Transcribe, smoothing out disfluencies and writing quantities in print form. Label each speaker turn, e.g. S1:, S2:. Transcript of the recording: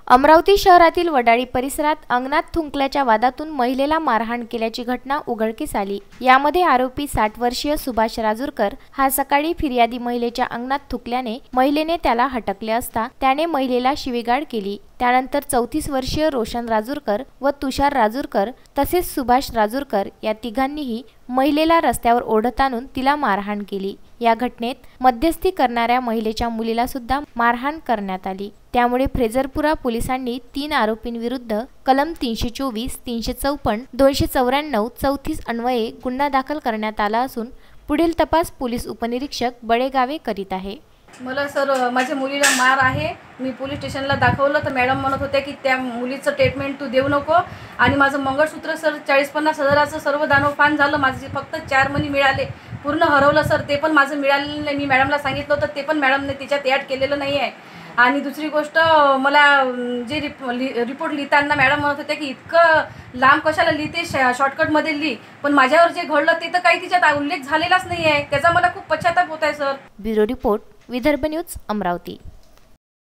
S1: अमरावती शहरातील वडाळी परिसरात अंगणात थुंकल्याच्या वादातून महिलेला मारहाण केल्याची घटना उघडकीस आली। यामध्ये आरोपी 60 वर्षीय सुभाष राजूरकर हा सकाळी फिर्यादी महिलेच्या अंगणात थुंकल्याने महिलेने त्याला हटकले असता त्याने महिलेला शिवीगाळ केली। त्यानंतर 34 वर्षीय रोशन राजूरकर व तुषार राजूरकर तसेच सुभाष राजूरकर या तिघांनीही महिलेला रस्त्यावर ओढत आणून तिला मारहाण केली। या घटनेत मध्यस्थी करणाऱ्या महिलेच्या मुलीला सुद्धा मारहाण करण्यात आली। त्यामुळे फ्रेजरपुरा पोलिसांनी 3 आरोपींविरुद्ध कलम 324, 354, 294, 34 अन्वये गुन्हा दाखल करण्यात आला असून पुढील तपास पोलीस उपनिरीक्षक बळेगावे करीत आहे।
S2: मला सर माझ्या मुलीला मार आहे। मी पोलीस स्टेशनला दाखवलं तर मॅडम म्हणत होते की त्या मुलीचं ट्रीटमेंट तू देऊ नको आणि माझं मंगळसूत्र सर 40-50 हजाराचं सर्व दानोफान झालं। माझे फक्त 4 मणी मिळाले, पूर्ण हरवलं सर, ते पण माझं मिळालेलं नाही। मी मॅडमला सांगितलं होतं ते पण मॅडमने त्याच्यात ॲड केलेलं नाही आहे। आणि दुसरी गोष्ट मला जे रिपोर्ट लिहिताना मॅडम म्हणत होते की इतकं लांब कशाला लिहिते, शॉर्टकटमध्ये लिही, पण माझ्यावर जे घडलं ते तर काही तिच्यात उल्लेख झालेलाच नाही आहे। त्याचा मला खूप पश्चाताप होत आहे sir.
S1: Bureau report, Vidarbha news, Amravati.